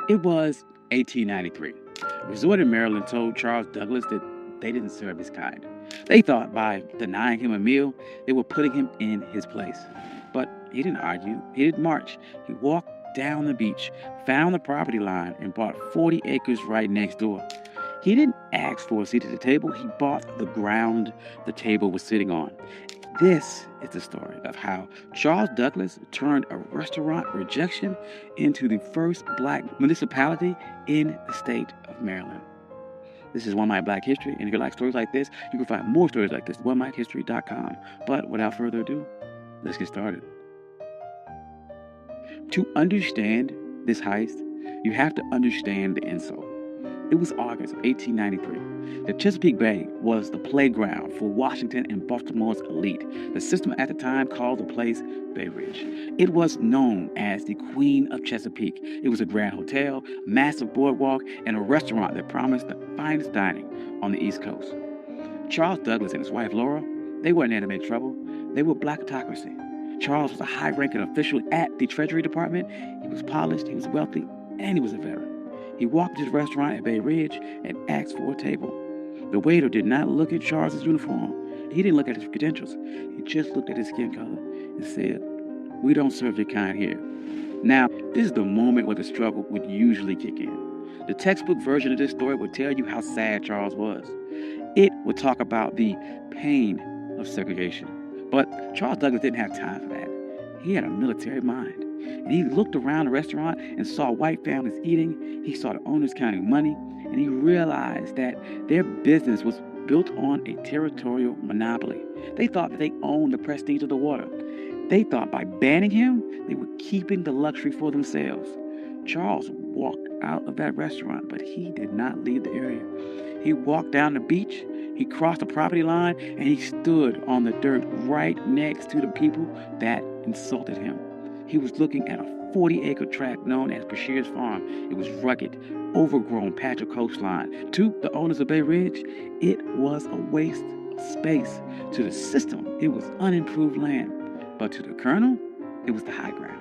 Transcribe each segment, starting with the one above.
It was 1893. A resort in Maryland told Charles Douglass that they didn't serve his kind. They thought by denying him a meal, they were putting him in his place. But he didn't argue. He didn't march. He walked down the beach, found the property line, and bought 40 acres right next door. He didn't ask for a seat at the table. He bought the ground the table was sitting on. This is the story of how Charles Douglass turned a restaurant rejection into the first black municipality in the state of Maryland. This is One Mike Black History, and if you like stories like this, you can find more stories like this at onemikehistory.com. But without further ado, let's get started. To understand this heist, you have to understand the insult. It was August of 1893. The Chesapeake Bay was the playground for Washington and Baltimore's elite. The system at the time called the place Bay Ridge. It was known as the Queen of Chesapeake. It was a grand hotel, massive boardwalk, and a restaurant that promised the finest dining on the East Coast. Charles Douglass and his wife Laura, they weren't there to make trouble. They were blackocracy. Charles was a high-ranking official at the Treasury Department. He was polished, he was wealthy, and he was a veteran. He walked to his restaurant at Bay Ridge and asked for a table. The waiter did not look at Charles's uniform. He didn't look at his credentials. He just looked at his skin color and said, "We don't serve your kind here." Now, this is the moment where the struggle would usually kick in. The textbook version of this story would tell you how sad Charles was. It would talk about the pain of segregation. But Charles Douglass didn't have time for that. He had a military mind. And he looked around the restaurant and saw white families eating. He saw the owners counting money. And he realized that their business was built on a territorial monopoly. They thought that they owned the prestige of the water. They thought by banning him, they were keeping the luxury for themselves. Charles walked out of that restaurant, but he did not leave the area. He walked down the beach. He crossed the property line, and he stood on the dirt right next to the people that insulted him. He was looking at a 40-acre tract known as Bashir's Farm. It was rugged, overgrown patch of coastline. To the owners of Bay Ridge, it was a waste of space. To the system, it was unimproved land. But to the Colonel, it was the high ground.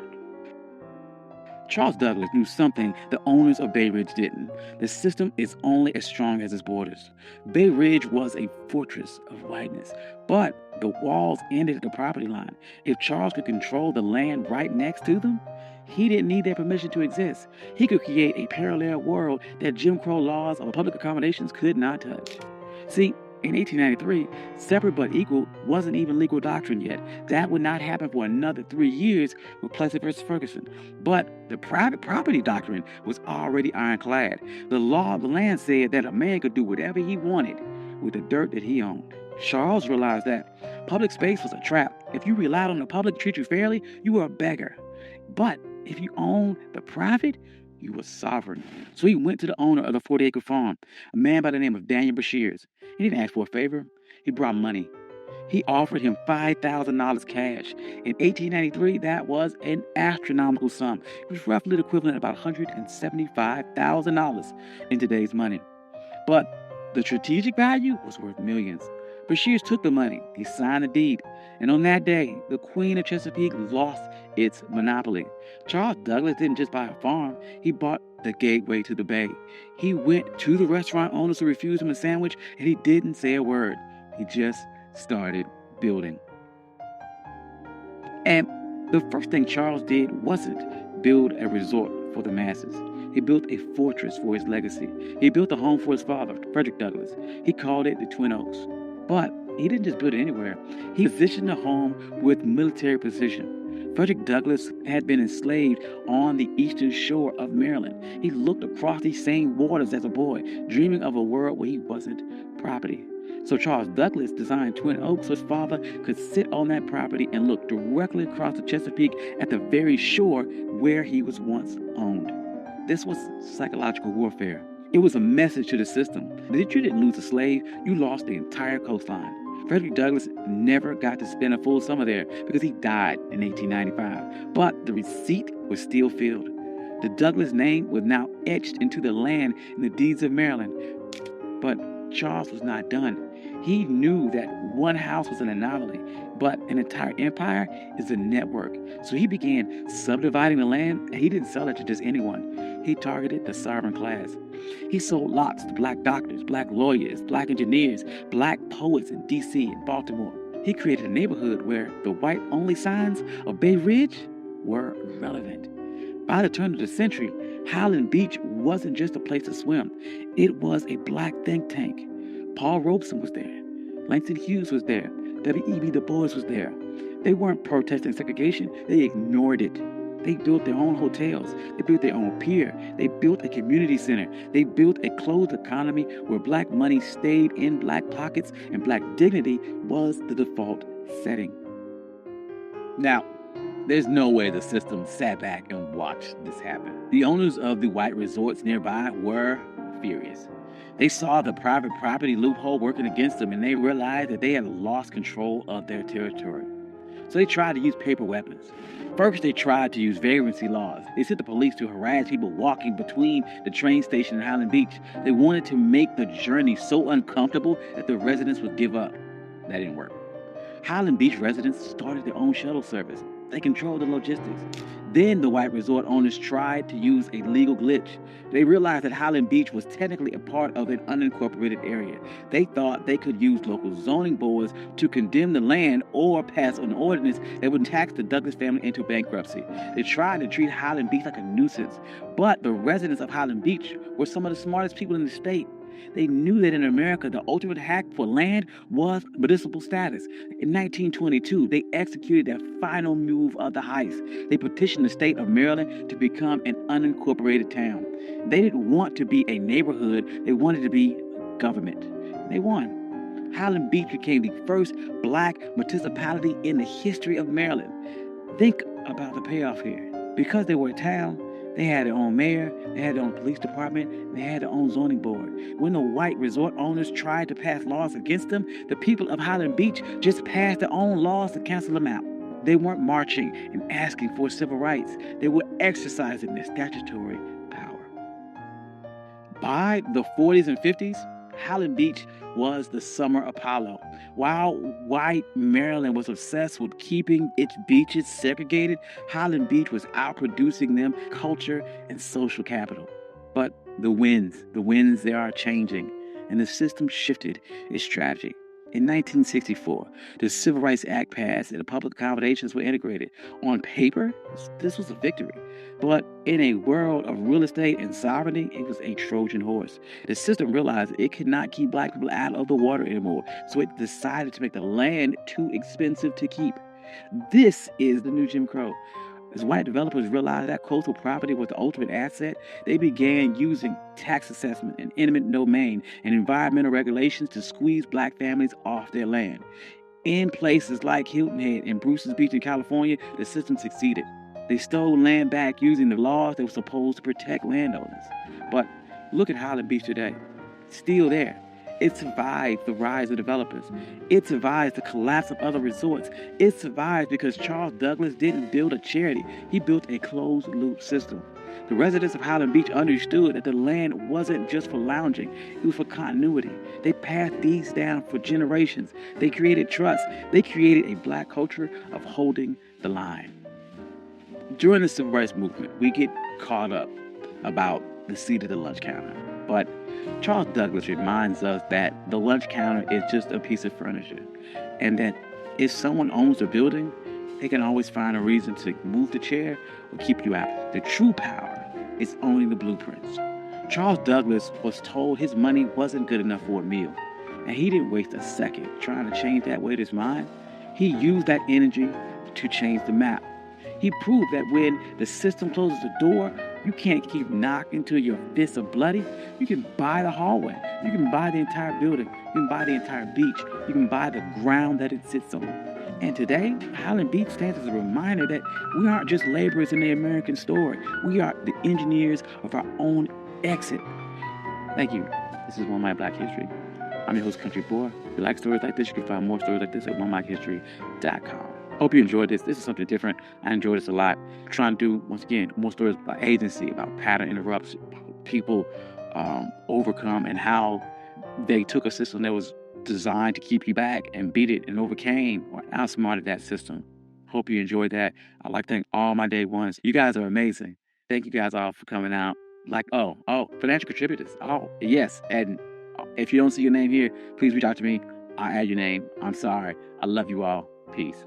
Charles Douglass knew something the owners of Bay Ridge didn't. The system is only as strong as its borders. Bay Ridge was a fortress of whiteness, but the walls ended at the property line. If Charles could control the land right next to them, he didn't need their permission to exist. He could create a parallel world that Jim Crow laws of public accommodations could not touch. See, in 1893, separate but equal wasn't even legal doctrine yet. That would not happen for another 3 years with Plessy versus Ferguson. But the private property doctrine was already ironclad. The law of the land said that a man could do whatever he wanted with the dirt that he owned. Charles realized that public space was a trap. If you relied on the public to treat you fairly, you were a beggar. But if you owned the private, you were sovereign. So he went to the owner of the 40-acre farm, a man by the name of Daniel Bashirs. He didn't ask for a favor. He brought money. He offered him $5,000 cash. In 1893, that was an astronomical sum. It was roughly the equivalent of about $175,000 in today's money. But the strategic value was worth millions. Bashirs took the money. He signed the deed. And on that day, the Queen of Chesapeake lost its monopoly. Charles Douglass didn't just buy a farm. He bought the gateway to the bay. He went to the restaurant owners who refused him a sandwich, and he didn't say a word. He just started building. And the first thing Charles did wasn't build a resort for the masses. He built a fortress for his legacy. He built a home for his father, Frederick Douglass. He called it the Twin Oaks. But he didn't just build it anywhere. He positioned the home with military precision. Frederick Douglass had been enslaved on the eastern shore of Maryland. He looked across these same waters as a boy, dreaming of a world where he wasn't property. So Charles Douglass designed Twin Oaks so his father could sit on that property and look directly across the Chesapeake at the very shore where he was once owned. This was psychological warfare. It was a message to the system that if you didn't lose a slave, you lost the entire coastline. Frederick Douglass never got to spend a full summer there because he died in 1895. But the receipt was still filled. The Douglass name was now etched into the land in the deeds of Maryland. But Charles was not done. He knew that one house was an anomaly, but an entire empire is a network. So he began subdividing the land, and he didn't sell it to just anyone. He targeted the sovereign class. He sold lots to black doctors, black lawyers, black engineers, black poets in D.C. and Baltimore. He created a neighborhood where the white-only signs of Bay Ridge were relevant. By the turn of the century, Highland Beach wasn't just a place to swim. It was a black think tank. Paul Robeson was there. Langston Hughes was there. W.E.B. Du Bois was there. They weren't protesting segregation. They ignored it. They built their own hotels. They built their own pier. They built a community center. They built a closed economy where black money stayed in black pockets and black dignity was the default setting. Now, there's no way the system sat back and watched this happen. The owners of the white resorts nearby were furious. They saw the private property loophole working against them, and they realized that they had lost control of their territory. So they tried to use paper weapons. First, they tried to use vagrancy laws. They sent the police to harass people walking between the train station and Highland Beach. They wanted to make the journey so uncomfortable that the residents would give up. That didn't work. Highland Beach residents started their own shuttle service. They controlled the logistics. Then the white resort owners tried to use a legal glitch. They realized that Highland Beach was technically a part of an unincorporated area. They thought they could use local zoning boards to condemn the land or pass an ordinance that would tax the Douglass family into bankruptcy. They tried to treat Highland Beach like a nuisance, but the residents of Highland Beach were some of the smartest people in the state. They knew that in America, the ultimate hack for land was municipal status. In 1922, they executed their final move of the heist. They petitioned the state of Maryland to become an unincorporated town. They didn't want to be a neighborhood. They wanted to be government. They won. Highland Beach became the first black municipality in the history of Maryland. Think about the payoff here. Because they were a town, they had their own mayor, they had their own police department, they had their own zoning board. When the white resort owners tried to pass laws against them, the people of Highland Beach just passed their own laws to cancel them out. They weren't marching and asking for civil rights. They were exercising their statutory power. By the 40s and 50s, Highland Beach was the summer Apollo. While white Maryland was obsessed with keeping its beaches segregated, Highland Beach was outproducing them culture and social capital. But the winds, they are changing, and the system shifted its strategy. In 1964, the Civil Rights Act passed and the public accommodations were integrated. On paper, this was a victory. But in a world of real estate and sovereignty, it was a Trojan horse. The system realized it could not keep black people out of the water anymore, so it decided to make the land too expensive to keep. This is the new Jim Crow. As white developers realized that coastal property was the ultimate asset, they began using tax assessment and eminent domain and environmental regulations to squeeze black families off their land. In places like Hilton Head and Bruce's Beach in California, the system succeeded. They stole land back using the laws that were supposed to protect landowners. But look at Highland Beach today. It's still there. It survived the rise of developers. It survived the collapse of other resorts. It survived because Charles Douglass didn't build a charity. He built a closed-loop system. The residents of Highland Beach understood that the land wasn't just for lounging. It was for continuity. They passed these down for generations. They created trust. They created a black culture of holding the line. During the Civil Rights Movement, we get caught up about the seat of the lunch counter. But Charles Douglass reminds us that the lunch counter is just a piece of furniture, and that if someone owns the building, they can always find a reason to move the chair or keep you out. The true power is owning the blueprints. Charles Douglass was told his money wasn't good enough for a meal, and he didn't waste a second trying to change that with his mind. He used that energy to change the map. He proved that when the system closes the door, you can't keep knocking till your fists are bloody. You can buy the hallway. You can buy the entire building. You can buy the entire beach. You can buy the ground that it sits on. And today, Highland Beach stands as a reminder that we aren't just laborers in the American story. We are the engineers of our own exit. Thank you. This is One Mile Black History. I'm your host, Country Boy. If you like stories like this, you can find more stories like this at onemilehistory.com. Hope you enjoyed this. This is something different. I enjoyed this a lot. Trying to do, once again, more stories about agency, about pattern interrupts, people overcome, and how they took a system that was designed to keep you back and beat it and overcame or outsmarted that system. Hope you enjoyed that. I'd like to thank all my day ones. You guys are amazing. Thank you guys all for coming out. Like, financial contributors. Oh, yes. And if you don't see your name here, please reach out to me. I'll add your name. I'm sorry. I love you all. Peace.